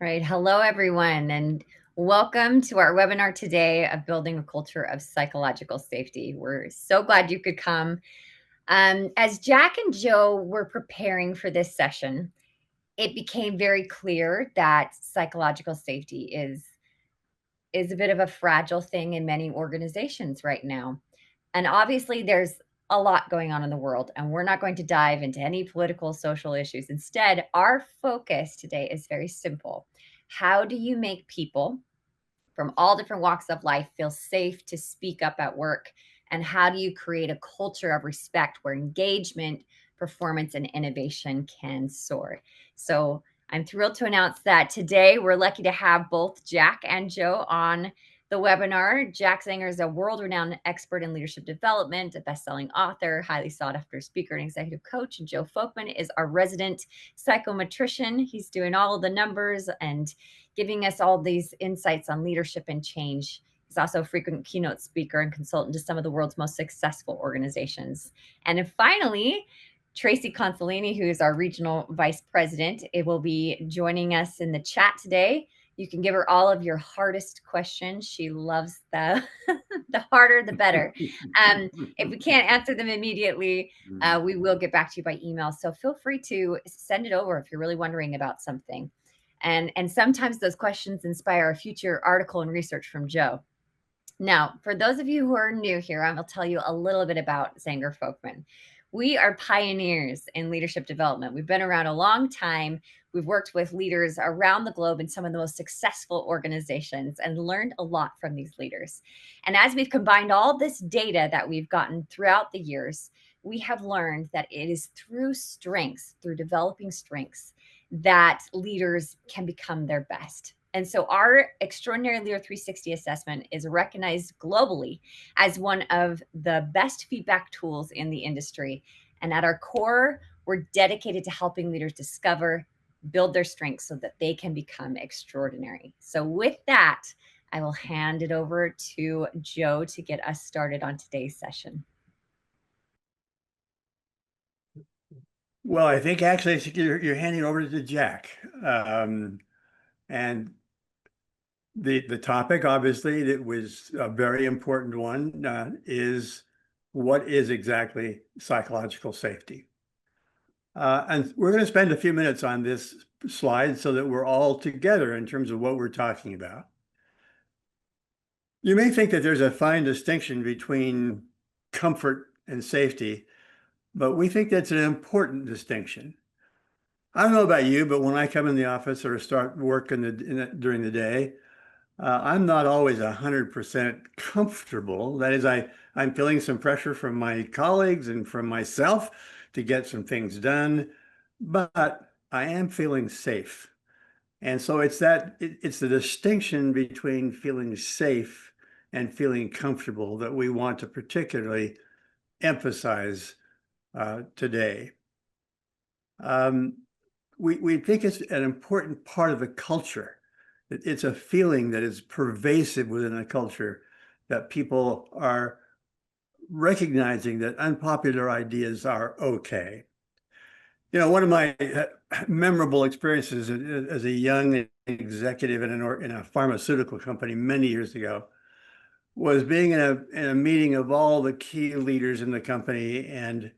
Right. Hello, everyone, and welcome to our webinar today of building a culture of psychological safety. We're so glad you could come. As Jack and Joe were preparing for this session, it became very clear that psychological safety is a bit of a fragile thing in many organizations right now. And obviously, there's a lot going on in the world, and we're not going to dive into any political, social issues. Instead, our focus today is very simple. How do you make people from all different walks of life feel safe to speak up at work? And how do you create a culture of respect where engagement, performance, and innovation can soar? So I'm thrilled to announce that today we're lucky to have both Jack and Joe on the webinar. Jack Zenger is a world-renowned expert in leadership development, a best-selling author, highly sought-after speaker and executive coach. And Joe Folkman is our resident psychometrician. He's doing all of the numbers and giving us all these insights on leadership and change. He's also a frequent keynote speaker and consultant to some of the world's most successful organizations. And then finally, Tracy Consolini, who is our regional vice president, it will be joining us in the chat today. You can give her all of your hardest questions. She loves the harder, the better. If we can't answer them immediately, we will get back to you by email. So feel free to send it over if you're really wondering about something. And sometimes those questions inspire a future article and research from Joe. Now, for those of you who are new here, I will tell you a little bit about Zenger Folkman. We are pioneers in leadership development. We've been around a long time. We've worked with leaders around the globe in some of the most successful organizations and learned a lot from these leaders. And as we've combined all this data that we've gotten throughout the years, we have learned that it is through strengths, through developing strengths, that leaders can become their best. And so our Extraordinary Leader 360 assessment is recognized globally as one of the best feedback tools in the industry. And at our core, we're dedicated to helping leaders discover, build their strengths so that they can become extraordinary. So with that, I will hand it over to Joe to get us started on today's session. Well, I think actually you're handing over to Jack. And the topic, obviously, that was a very important one, is what is exactly psychological safety? And we're going to spend a few minutes on this slide so that we're all together in terms of what we're talking about. You may think that there's a fine distinction between comfort and safety, but we think that's an important distinction. I don't know about you, but when I come in the office or start work during the day, I'm not always 100% comfortable. That is, I'm feeling some pressure from my colleagues and from myself to get some things done, but I am feeling safe. And so it's the distinction between feeling safe and feeling comfortable that we want to particularly emphasize today. We think it's an important part of the culture. It's a feeling that is pervasive within a culture, that people are recognizing that unpopular ideas are okay. You know, one of my memorable experiences as a young executive in a pharmaceutical company many years ago was being in a meeting of all the key leaders in the company, and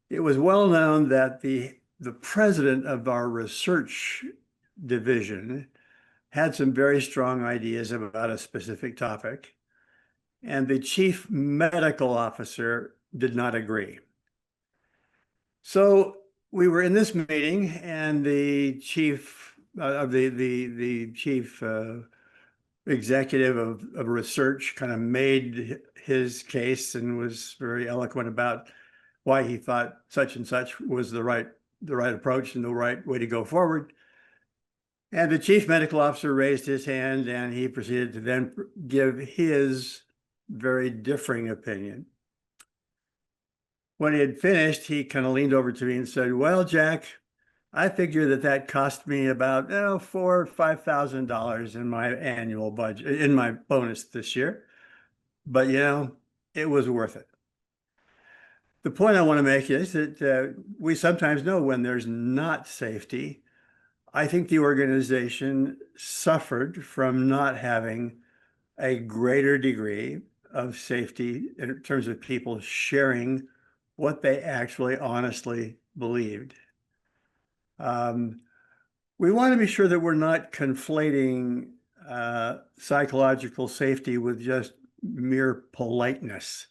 it was well known that the president of our research division had some very strong ideas about a specific topic, and the chief medical officer did not agree. So we were in this meeting, and the chief executive of research kind of made his case and was very eloquent about why he thought such and such was the right approach and the right way to go forward. And the chief medical officer raised his hand, and he proceeded to then give his very differing opinion. When he had finished, he kind of leaned over to me and said, "Well, Jack, I figure that cost me about $4,000 or $5,000 in my annual budget, in my bonus this year. But, it was worth it." The point I want to make is that we sometimes know when there's not safety. I think the organization suffered from not having a greater degree of safety in terms of people sharing what they actually honestly believed. Um, we want to be sure that we're not conflating psychological safety with just mere politeness.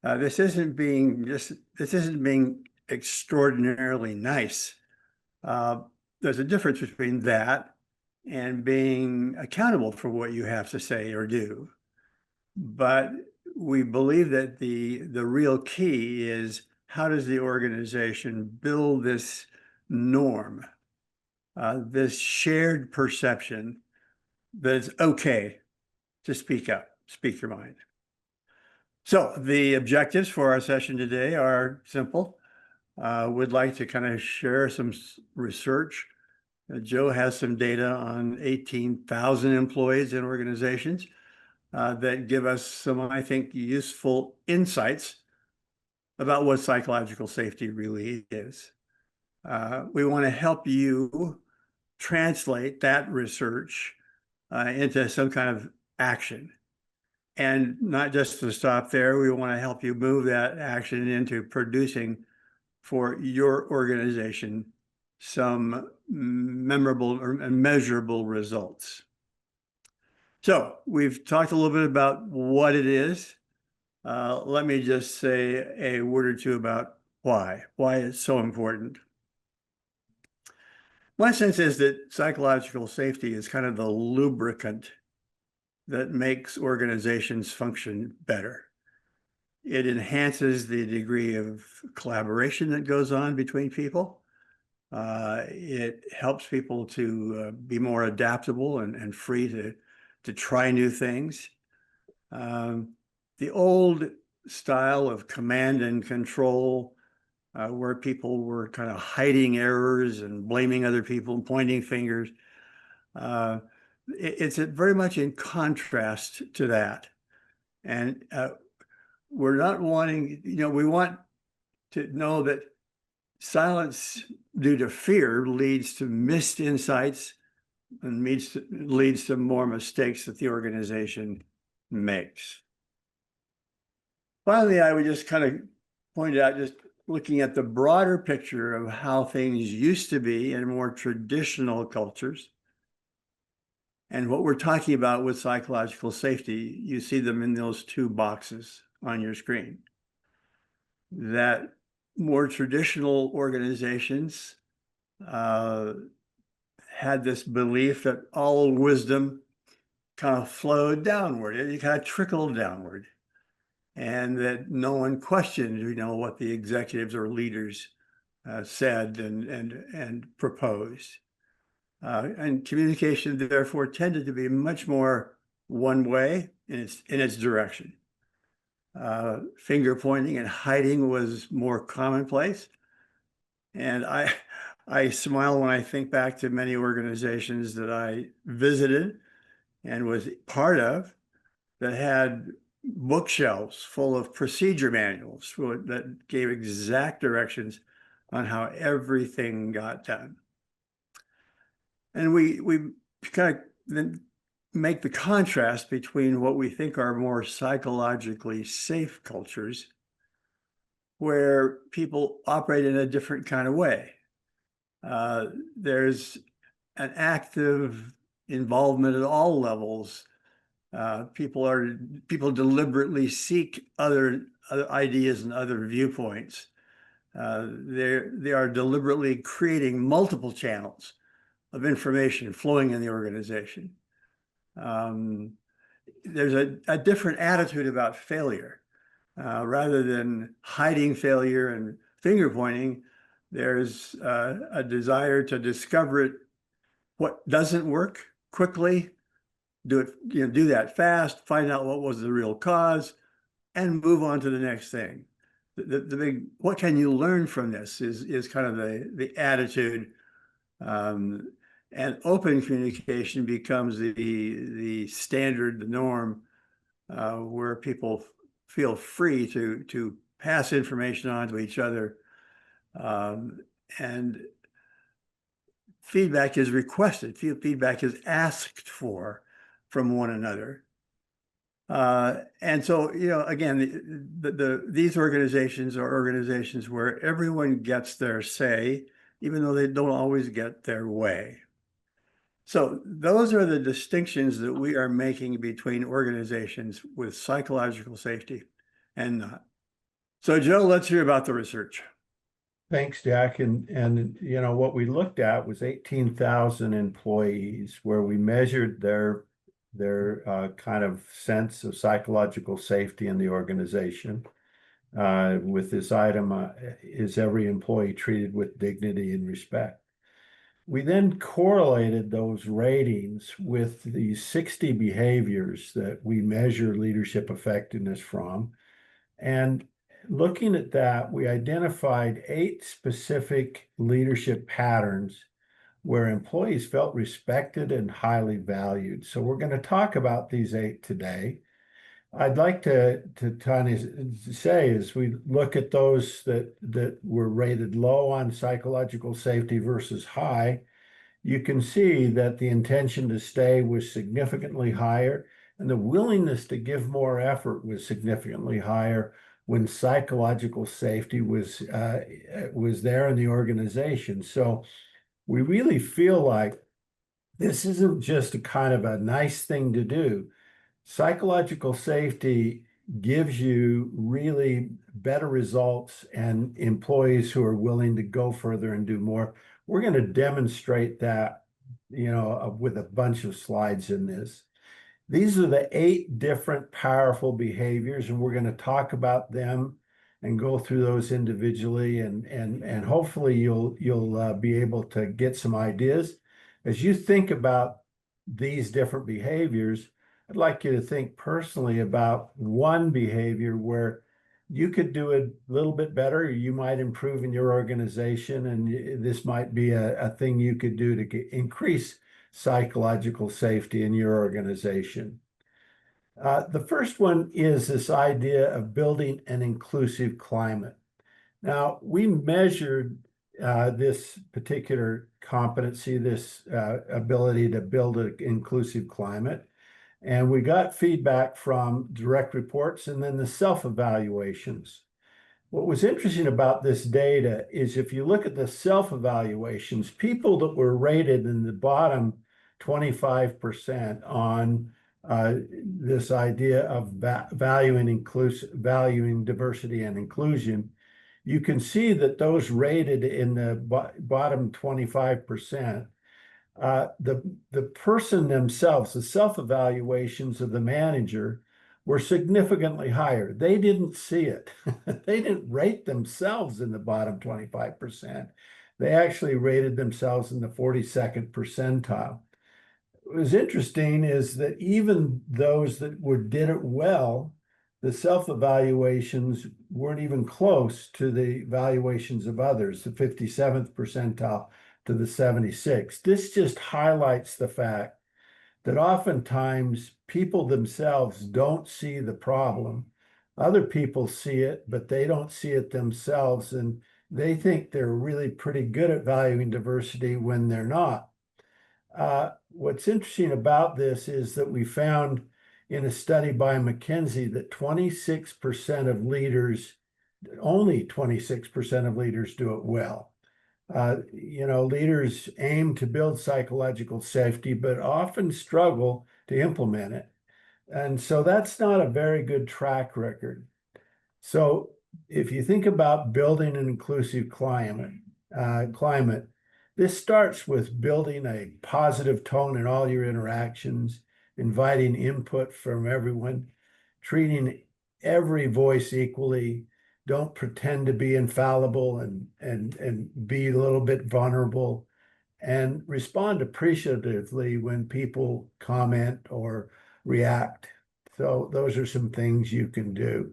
This isn't being extraordinarily nice. Uh, there's a difference between that and being accountable for what you have to say or do. But we believe that the real key is, how does the organization build this norm, this shared perception that it's okay to speak up, speak your mind. So the objectives for our session today are simple. We'd like to kind of share some research. Joe has some data on 18,000 employees in organizations that give us some, I think, useful insights about what psychological safety really is. We want to help you translate that research into some kind of action. And not just to stop there, we want to help you move that action into producing for your organization some memorable or measurable results. So we've talked a little bit about what it is. Let me just say a word or two about why it's so important. My sense is that psychological safety is kind of the lubricant that makes organizations function better. It enhances the degree of collaboration that goes on between people. It helps people to be more adaptable and free to try new things. The old style of command and control, where people were kind of hiding errors and blaming other people and pointing fingers, it's very much in contrast to that. And we're not wanting, we want to know that silence due to fear leads to missed insights and leads to more mistakes that the organization makes. Finally, I would just kind of point out, just looking at the broader picture of how things used to be in more traditional cultures, and what we're talking about with psychological safety. You see them in those two boxes on your screen. That more traditional organizations had this belief that all wisdom kind of flowed downward. It kind of trickled downward, and that no one questioned, what the executives or leaders said and proposed. And communication, therefore, tended to be much more one way in its direction. Finger pointing and hiding was more commonplace. And I smile when I think back to many organizations that I visited and was part of that had bookshelves full of procedure manuals that gave exact directions on how everything got done. And we kind of then make the contrast between what we think are more psychologically safe cultures, where people operate in a different kind of way. There's an active involvement at all levels. People deliberately seek other ideas and other viewpoints. They are deliberately creating multiple channels of information flowing in the organization. There's a different attitude about failure. Rather than hiding failure and finger pointing, there's a desire to discover what doesn't work quickly, do that fast, find out what was the real cause, and move on to the next thing. The big, what can you learn from this is kind of the attitude. And open communication becomes the standard, the norm, where people feel free to pass information on to each other. And feedback is requested. Feedback is asked for from one another. And so, again, these organizations are organizations where everyone gets their say, even though they don't always get their way. So those are the distinctions that we are making between organizations with psychological safety and not. So Joe, let's hear about the research. Thanks, Jack. And what we looked at was 18,000 employees where we measured their kind of sense of psychological safety in the organization. With this item, is every employee treated with dignity and respect? We then correlated those ratings with the 60 behaviors that we measure leadership effectiveness from. And looking at that, we identified 8 specific leadership patterns where employees felt respected and highly valued. So we're going to talk about these 8 today. I'd like to kind of say, as we look at those that were rated low on psychological safety versus high, you can see that the intention to stay was significantly higher and the willingness to give more effort was significantly higher when psychological safety was there in the organization. So we really feel like this isn't just a kind of a nice thing to do. Psychological safety gives you really better results and employees who are willing to go further and do more. We're going to demonstrate that, with a bunch of slides in this. These are the 8 different powerful behaviors, and we're going to talk about them and go through those individually, and hopefully you'll be able to get some ideas. As you think about these different behaviors, I'd like you to think personally about one behavior where you could do a little bit better, you might improve in your organization, and this might be a thing you could do to increase psychological safety in your organization. The first one is this idea of building an inclusive climate. Now, we measured this particular competency, this ability to build an inclusive climate, and we got feedback from direct reports and then the self-evaluations. What was interesting about this data is if you look at the self-evaluations, people that were rated in the bottom 25% on this idea of valuing diversity and inclusion, you can see that those rated in the bottom 25%, the person themselves, the self-evaluations of the manager were significantly higher. They didn't see it. They didn't rate themselves in the bottom 25%. They actually rated themselves in the 42nd percentile. What was interesting is that even those that did it well, the self-evaluations weren't even close to the evaluations of others, the 57th percentile to the 76th. This just highlights the fact that oftentimes people themselves don't see the problem. Other people see it, but they don't see it themselves, and they think they're really pretty good at valuing diversity when they're not. What's interesting about this is that we found in a study by McKinsey that 26% of leaders, only 26% of leaders do it well. Leaders aim to build psychological safety, but often struggle to implement it. And so that's not a very good track record. So if you think about building an inclusive climate, this starts with building a positive tone in all your interactions, inviting input from everyone, treating every voice equally. Don't pretend to be infallible and be a little bit vulnerable, and respond appreciatively when people comment or react. So those are some things you can do.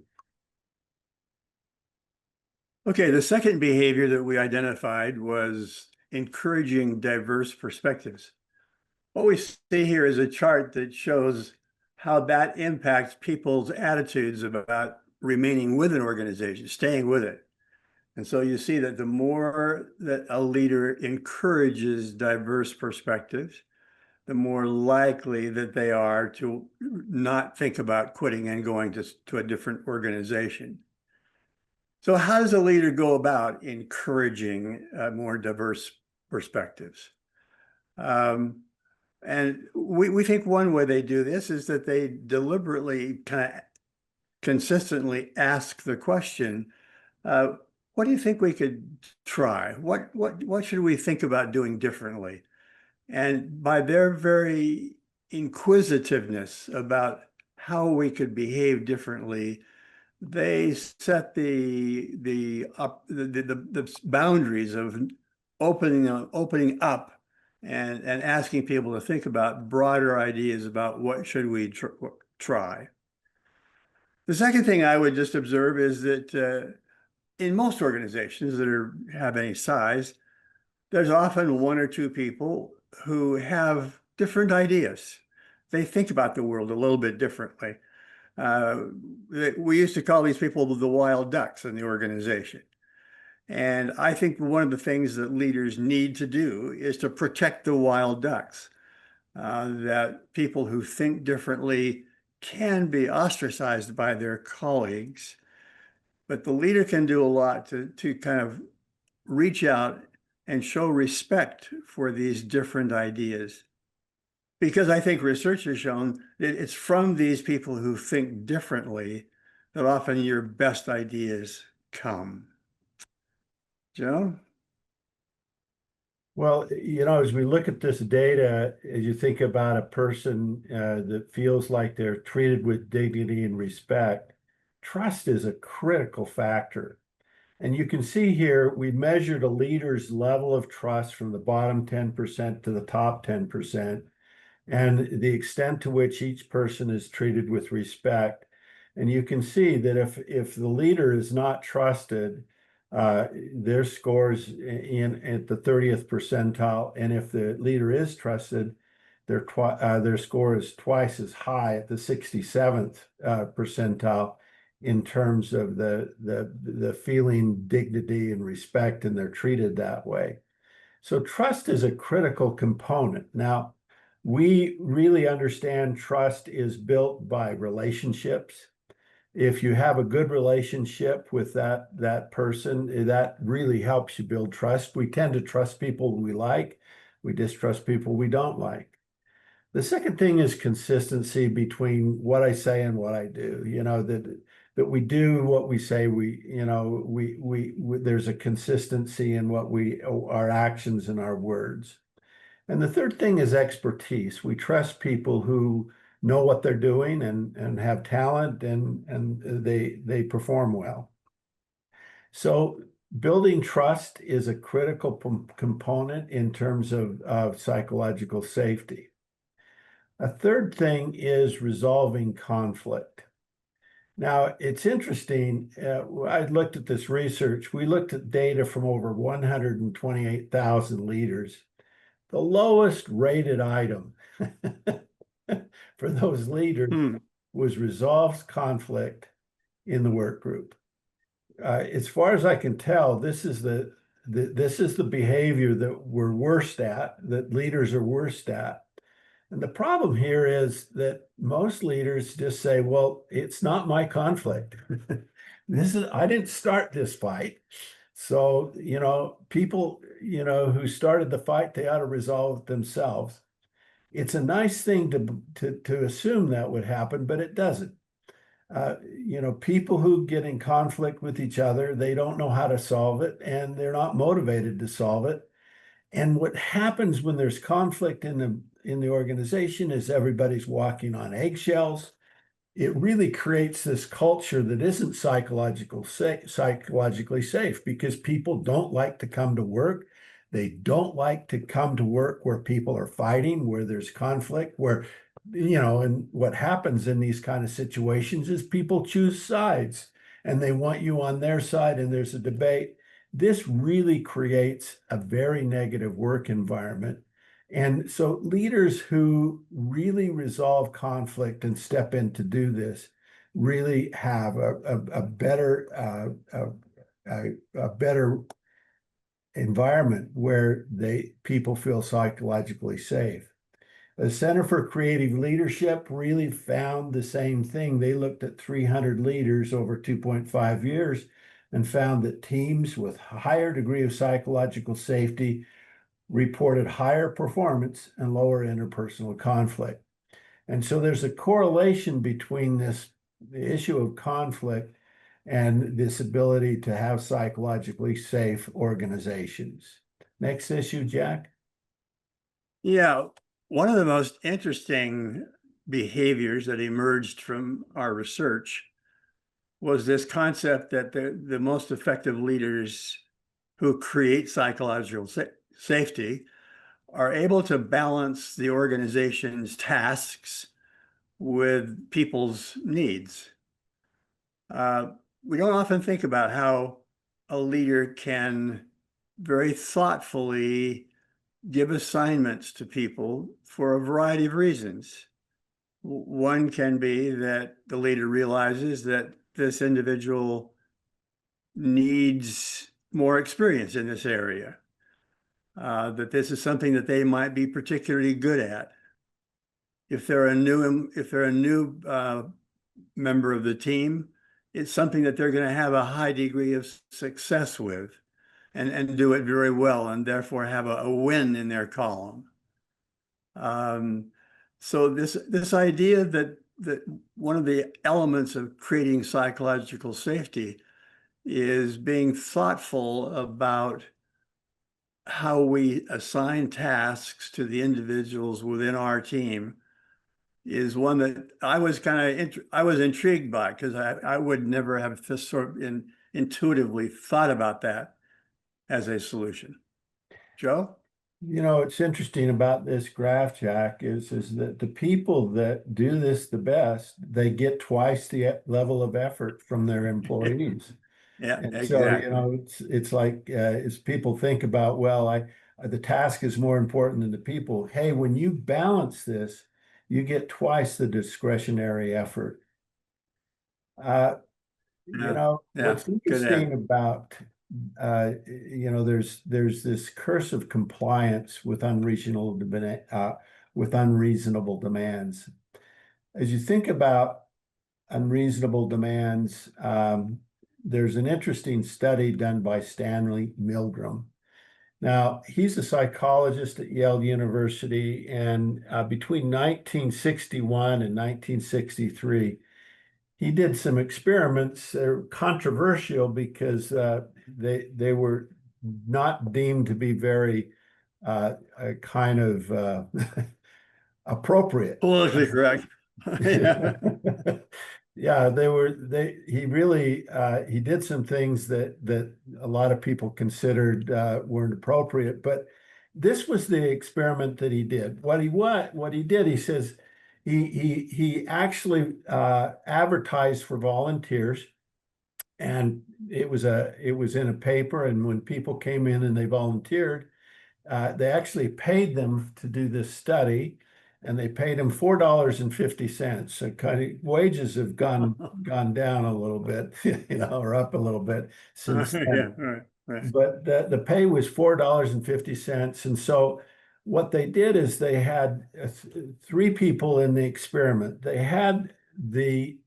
Okay, the second behavior that we identified was encouraging diverse perspectives. What we see here is a chart that shows how that impacts people's attitudes about remaining with an organization, staying with it. And so you see that the more that a leader encourages diverse perspectives, the more likely that they are to not think about quitting and going to a different organization. So how does a leader go about encouraging more diverse perspectives? And we think one way they do this is that they deliberately kind of consistently ask the question, what do you think we could try? What should we think about doing differently? And by their very inquisitiveness about how we could behave differently, they set the boundaries of opening up and asking people to think about broader ideas about what should we try. The second thing I would just observe is that in most organizations that have any size, there's often one or two people who have different ideas. They think about the world a little bit differently. We used to call these people the wild ducks in the organization. And I think one of the things that leaders need to do is to protect the wild ducks, that people who think differently can be ostracized by their colleagues, but the leader can do a lot to kind of reach out and show respect for these different ideas. Because I think research has shown that it's from these people who think differently that often your best ideas come. Joe? Well, as we look at this data, as you think about a person that feels like they're treated with dignity and respect, trust is a critical factor. And you can see here, we measured a leader's level of trust from the bottom 10% to the top 10%, and the extent to which each person is treated with respect. And you can see that if the leader is not trusted, their scores at the 30th percentile, and if the leader is trusted, their score is twice as high at the 67th percentile in terms of the feeling dignity and respect, and they're treated that way. So trust is a critical component. Now, we really understand trust is built by relationships. If you have a good relationship with that person, that really helps you build trust. We tend to trust people we like. We distrust people we don't like. The second thing is consistency between what I say and what I do. That we do what we say. There's a consistency in our actions and our words. And the third thing is expertise. We trust people who know what they're doing and have talent, and they perform well. So building trust is a critical component in terms of psychological safety. A third thing is resolving conflict. Now, it's interesting. I looked at this research. We looked at data from over 128,000 leaders. The lowest rated item for those leaders was resolved conflict in the work group. As far as I can tell, this is the behavior that we're worst at, that leaders are worst at. And the problem here is that most leaders just say, well, it's not my conflict. I didn't start this fight. So, people, who started the fight, they ought to resolve it themselves. It's a nice thing to assume that would happen, but it doesn't. People who get in conflict with each other, they don't know how to solve it, and they're not motivated to solve it. And what happens when there's conflict in the organization is everybody's walking on eggshells. It really creates this culture that isn't psychologically safe, because people don't like to come to work. They don't like to come to work where people are fighting, where there's conflict, and what happens in these kind of situations is people choose sides and they want you on their side, and there's a debate. This really creates a very negative work environment. And so leaders who really resolve conflict and step in to do this really have a better a better environment where people feel psychologically safe. The Center for Creative Leadership really found the same thing. They looked at 300 leaders over 2.5 years and found that teams with higher degree of psychological safety reported higher performance and lower interpersonal conflict. And so there's a correlation between the issue of conflict and this ability to have psychologically safe organizations. Next issue, Jack. Yeah, one of the most interesting behaviors that emerged from our research was this concept that the most effective leaders who create psychological safety are able to balance the organization's tasks with people's needs. We don't often think about how a leader can very thoughtfully give assignments to people for a variety of reasons. One can be that the leader realizes that this individual needs more experience in this area, that this is something that they might be particularly good at. If they're a new member of the team, it's something that they're going to have a high degree of success with and do it very well, and therefore have a win in their column. So this idea that one of the elements of creating psychological safety is being thoughtful about how we assign tasks to the individuals within our team is one that I was I was intrigued by, because I would never have this sort of intuitively thought about that as a solution. Joe? You know, what's interesting about this graph, Jack, is that the people that do this the best, they get twice the level of effort from their employees. Yeah, And so, you exactly. know, it's like as people think about, well, the task is more important than the people. Hey, when you balance this, you get twice the discretionary effort. You Yeah, know, yeah, what's good add. interesting about you know, there's this curse of compliance with unreasonable demands. As you think about unreasonable demands, there's an interesting study done by Stanley Milgram. Now, he's a psychologist at Yale University, and between 1961 and 1963, he did some experiments that are controversial because they were not deemed to be very kind of appropriate. Politically correct. Yeah. Yeah, he did some things that a lot of people considered weren't appropriate, but this was the experiment that he did. What he did, he says he actually advertised for volunteers, and it was in a paper, and when people came in and they volunteered, they actually paid them to do this study, and they paid them $4.50. So kind of wages have gone down a little bit, you know, or up a little bit since then. Yeah, right, right. But the pay was $4.50. And so what they did is they had three people in the experiment. They had the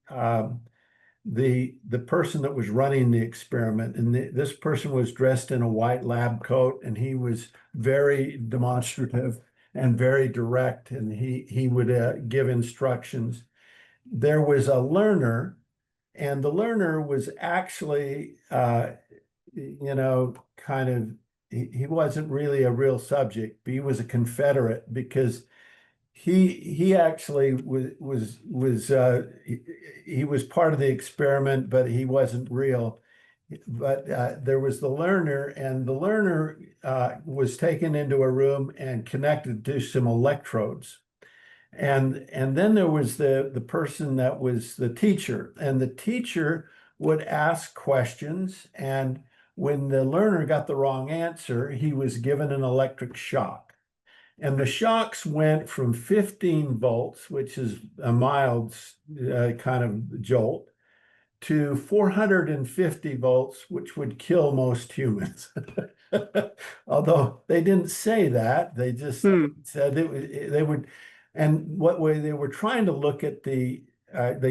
person that was running the experiment, and this person was dressed in a white lab coat, and he was very demonstrative and very direct, and he would give instructions. There was a learner, and the learner was actually you know, kind of he wasn't really a real subject, but he was a Confederate, because he actually he was part of the experiment, but he wasn't real. But there was the learner, and the learner was taken into a room and connected to some electrodes. And then there was the person that was the teacher, and the teacher would ask questions, and when the learner got the wrong answer, he was given an electric shock. And the shocks went from 15 volts, which is a mild kind of jolt, to 450 volts, which would kill most humans. Although they didn't say that, they just said they would. And what way they were trying to look at they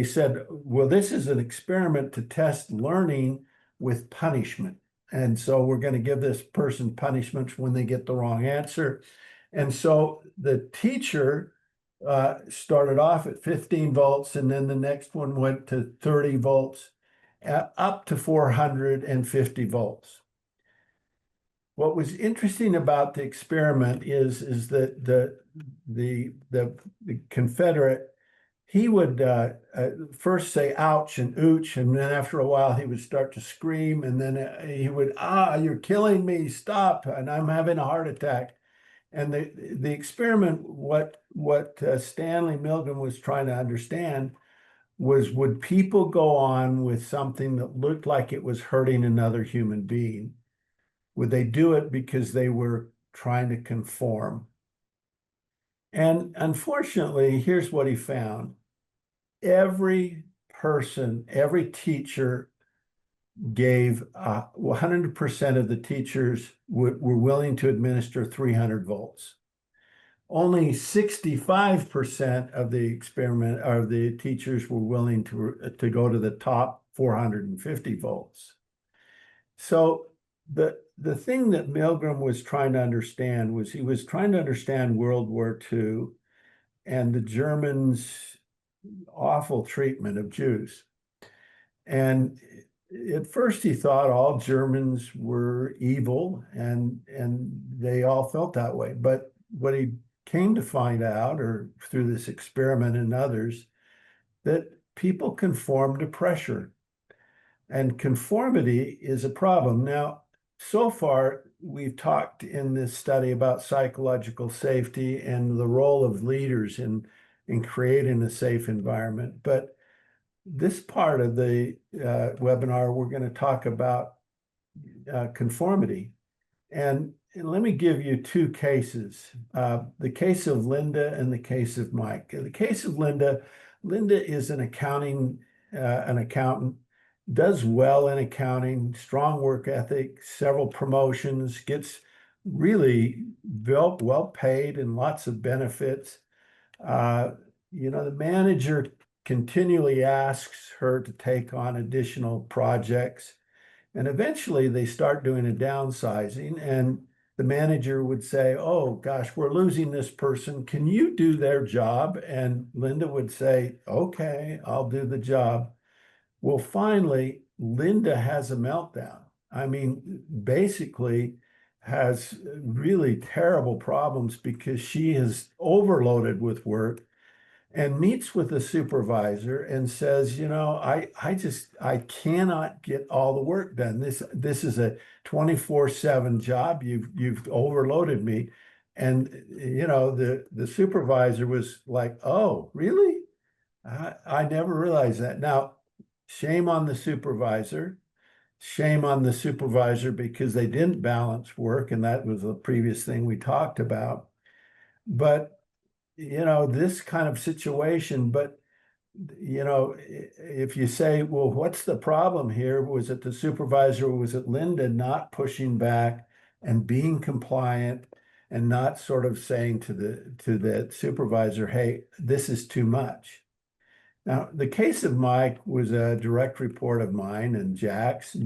said, well, this is an experiment to test learning with punishment. And so we're going to give this person punishments when they get the wrong answer. And so the teacher started off at 15 volts, and then the next one went to 30 volts, up to 450 volts. What was interesting about the experiment is that the Confederate, he would first say ouch and ooch, and then after a while he would start to scream, and then he would, you're killing me, stop, and I'm having a heart attack. And the experiment, what Stanley Milgram was trying to understand was, would people go on with something that looked like it was hurting another human being? Would they do it because they were trying to conform? And unfortunately, here's what he found. Every person, every teacher gave 100% of the teachers were willing to administer 300 volts. Only 65% of the experiment or the teachers were willing to go to the top 450 volts. So the thing that Milgram was trying to understand was, he was trying to understand World War II and the Germans' awful treatment of Jews. And at first he thought all Germans were evil, and they all felt that way. But what he came to find out, or through this experiment and others, that people conform to pressure. And conformity is a problem. Now, so far, we've talked in this study about psychological safety and the role of leaders in creating a safe environment. But this part of the webinar, we're going to talk about conformity. And let me give you two cases, the case of Linda and the case of Mike. In the case of Linda, Linda is an accountant, does well in accounting, strong work ethic, several promotions, gets really well paid and lots of benefits. The manager continually asks her to take on additional projects. And eventually they start doing a downsizing, and the manager would say, oh gosh, we're losing this person. Can you do their job? And Linda would say, okay, I'll do the job. Well, finally, Linda has a meltdown. I mean, basically has really terrible problems because she is overloaded with work, and meets with the supervisor and says, I cannot get all the work done. This is a 24/7 job. You've overloaded me. And the supervisor was like, oh, really? I never realized that. Now, shame on the supervisor. Shame on the supervisor because they didn't balance work, and that was the previous thing we talked about. But this kind of situation, but if you say, well, what's the problem here? Was it the supervisor, or was it Linda not pushing back and being compliant and not sort of saying to the supervisor, hey, this is too much? Now, the case of Mike was a direct report of mine and Jack's.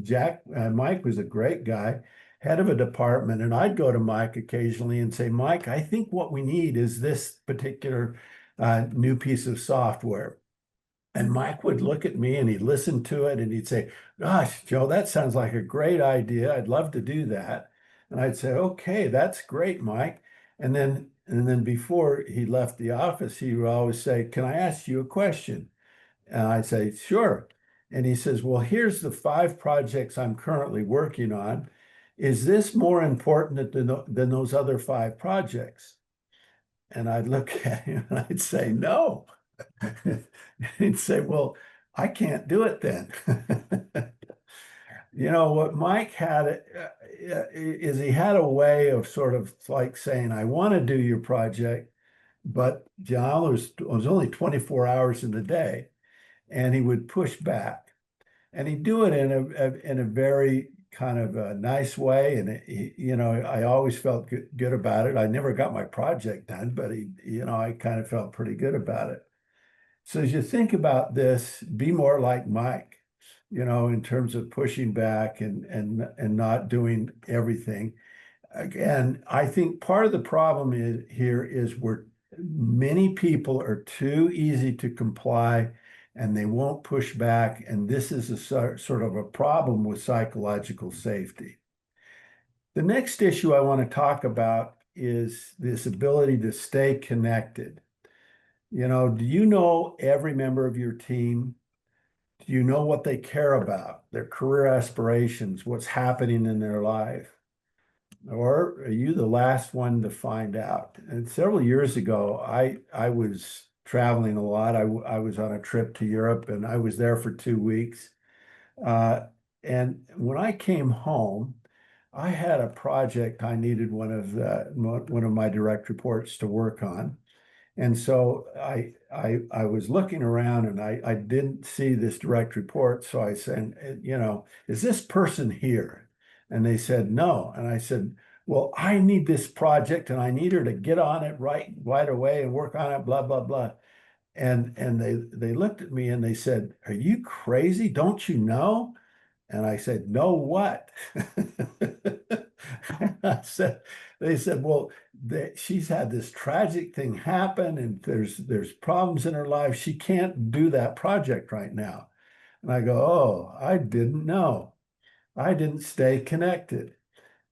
Mike was a great guy, head of a department, and I'd go to Mike occasionally and say, Mike, I think what we need is this particular new piece of software. And Mike would look at me and he'd listen to it and he'd say, gosh, Joe, that sounds like a great idea. I'd love to do that. And I'd say, okay, that's great, Mike. And then before he left the office, he would always say, can I ask you a question? And I'd say, sure. And he says, well, here's the 5 projects I'm currently working on. Is this more important than those other 5 projects? And I'd look at him and I'd say, no. He'd say, well, I can't do it then. What Mike had is he had a way of sort of like saying, I want to do your project, but John, it was only 24 hours in the day. And he would push back. And he'd do it in a very kind of a nice way. And, I always felt good about it. I never got my project done, but I kind of felt pretty good about it. So as you think about this, be more like Mike, in terms of pushing back and not doing everything. Again, I think part of the problem is many people are too easy to comply and they won't push back. And this is a sort of a problem with psychological safety. The next issue I want to talk about is this ability to stay connected. Do you know every member of your team? Do you know what they care about, their career aspirations, what's happening in their life? Or are you the last one to find out? And several years ago, I was traveling a lot. I was on a trip to Europe and I was there for 2 weeks. Uh, and when I came home, I had a project I needed one of my direct reports to work on. And so I was looking around and I didn't see this direct report. So I said, is this person here? And they said, no. And I said, well, I need this project and I need her to get on it right away and work on it, blah, blah, blah. And they looked at me and they said, are you crazy? Don't you know? And I said, no, what? They said, well, she's had this tragic thing happen and there's problems in her life. She can't do that project right now. And I go, oh, I didn't know. I didn't stay connected.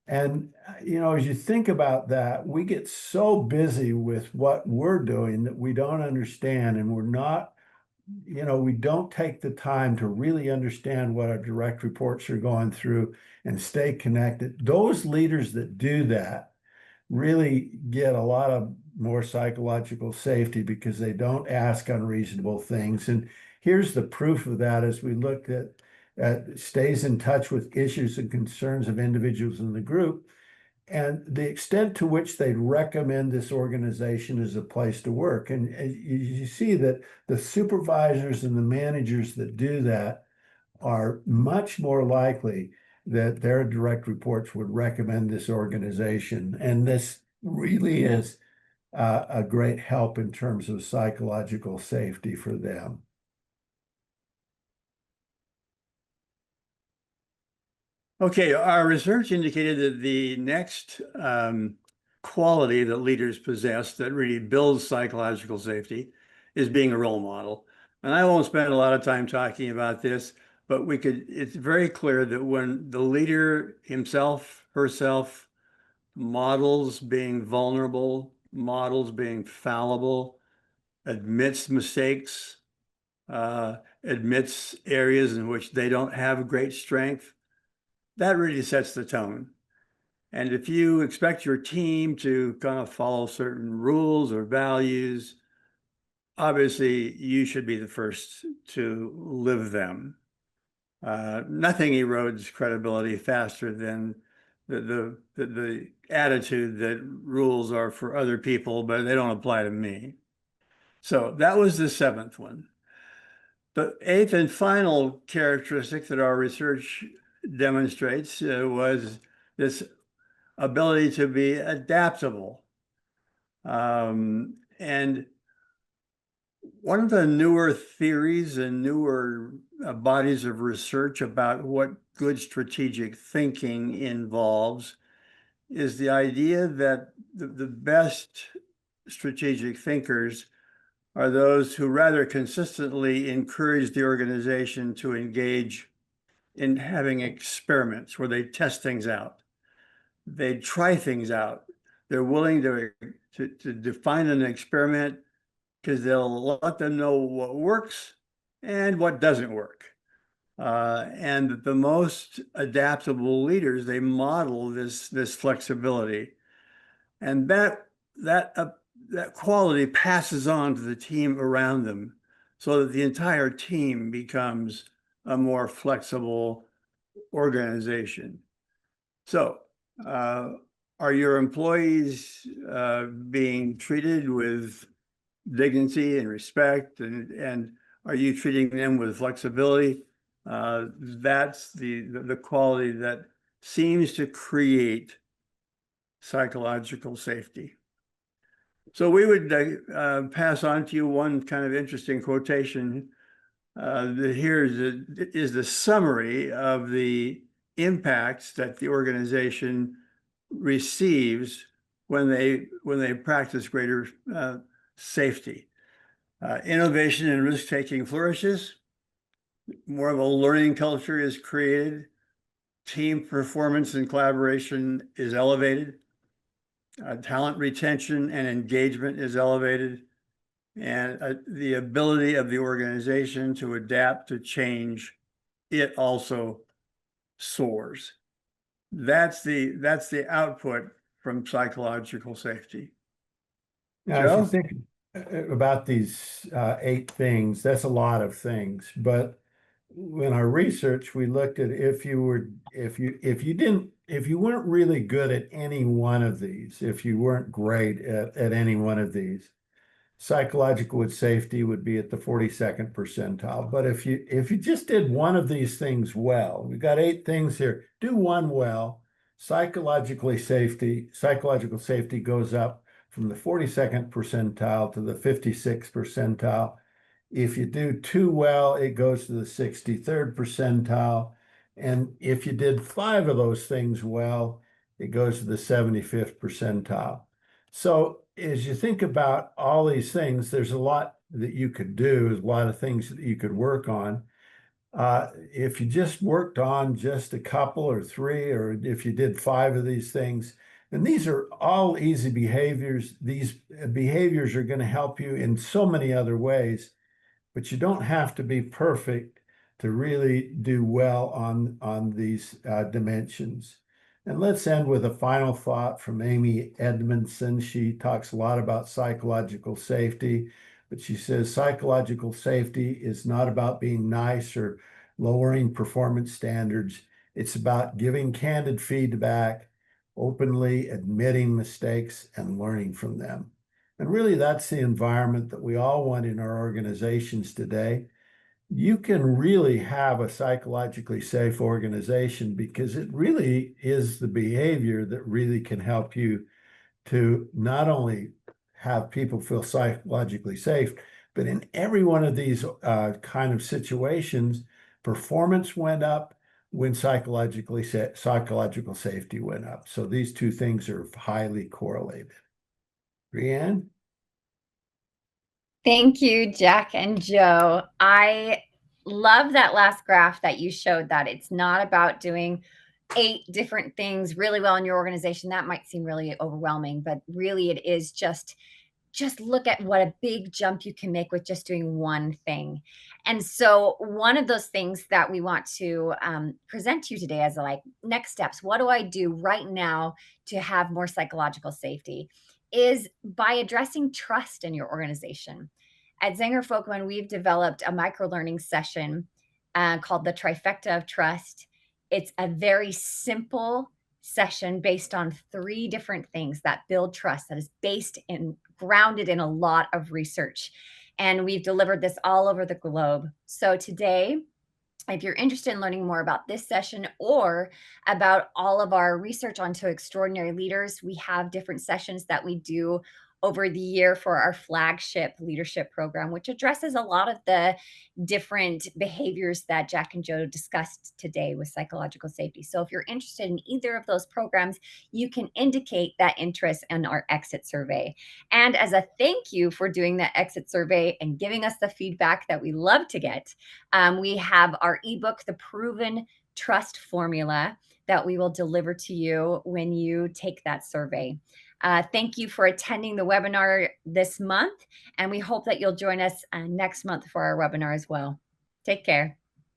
And, as you think about that, we get so busy with what we're doing that we don't understand and we don't take the time to really understand what our direct reports are going through and stay connected. Those leaders that do that really get a lot of more psychological safety because they don't ask unreasonable things. And here's the proof of that as we looked at stays in touch with issues and concerns of individuals in the group and the extent to which they recommend this organization as a place to work. And you see that the supervisors and the managers that do that are much more likely that their direct reports would recommend this organization. And this really is a great help in terms of psychological safety for them. Okay, our research indicated that the next quality that leaders possess that really builds psychological safety is being a role model. And I won't spend a lot of time talking about this, but it's very clear that when the leader himself, herself, models being vulnerable, models being fallible, admits mistakes, admits areas in which they don't have great strength, that really sets the tone. And if you expect your team to kind of follow certain rules or values, obviously you should be the first to live them. Nothing erodes credibility faster than the attitude that rules are for other people, but they don't apply to me. So that was the seventh one. The eighth and final characteristic that our research demonstrates was this ability to be adaptable. And one of the newer theories and newer bodies of research about what good strategic thinking involves is the idea that the best strategic thinkers are those who rather consistently encourage the organization to engage in having experiments where they test things out. They try things out. They're willing to define an experiment because they'll let them know what works and what doesn't work. And the most adaptable leaders, they model this flexibility. And that quality passes on to the team around them so that the entire team becomes a more flexible organization. So, are your employees being treated with dignity and respect, and are you treating them with flexibility? That's the quality that seems to create psychological safety. So we would pass on to you one kind of interesting quotation. Here is the summary of the impacts that the organization receives when they practice greater safety. Innovation and risk-taking flourishes. More of a learning culture is created. Team performance and collaboration is elevated. Talent retention and engagement is elevated. And the ability of the organization to adapt to change, it also soars. That's the output from psychological safety. Now, if you Joe? think about these 8 things, that's a lot of things. But in our research, we looked at if you weren't really good at any one of these, if you weren't great at any one of these, psychological safety would be at the 42nd percentile. But if you just did one of these things well, we've got 8 things here, do one well, psychological safety goes up from the 42nd percentile to the 56th percentile. If you do 2 well, it goes to the 63rd percentile. And if you did 5 of those things well, it goes to the 75th percentile. So as you think about all these things, there's a lot that you could do, there's a lot of things that you could work on. If you just worked on just a couple or 3, or if you did 5 of these things, and these are all easy behaviors. These behaviors are going to help you in so many other ways, but you don't have to be perfect to really do well on these dimensions. And let's end with a final thought from Amy Edmondson. She talks a lot about psychological safety, but she says psychological safety is not about being nice or lowering performance standards. It's about giving candid feedback, openly admitting mistakes, and learning from them. And really, that's the environment that we all want in our organizations today. You can really have a psychologically safe organization because it really is the behavior that really can help you to not only have people feel psychologically safe, but in every one of these kind of situations, performance went up when psychological safety went up. So these 2 things are highly correlated. Brianne? Thank you, Jack and Joe. I love that last graph that you showed, that it's not about doing 8 different things really well in your organization. That might seem really overwhelming, but really it is just look at what a big jump you can make with just doing one thing. And so one of those things that we want to present to you today as like next steps, what do I do right now to have more psychological safety, is by addressing trust in your organization. At Zenger Folkman, we've developed a micro-learning session called the Trifecta of Trust. It's a very simple session based on 3 different things that build trust, that is based in, grounded in a lot of research. And we've delivered this all over the globe. So today, if you're interested in learning more about this session or about all of our research onto extraordinary leaders, we have different sessions that we do over the year for our flagship leadership program, which addresses a lot of the different behaviors that Jack and Joe discussed today with psychological safety. So if you're interested in either of those programs, you can indicate that interest in our exit survey. And as a thank you for doing the exit survey and giving us the feedback that we love to get, we have our ebook, The Proven Trust Formula, that we will deliver to you when you take that survey. Thank you for attending the webinar this month, and we hope that you'll join us next month for our webinar as well. Take care.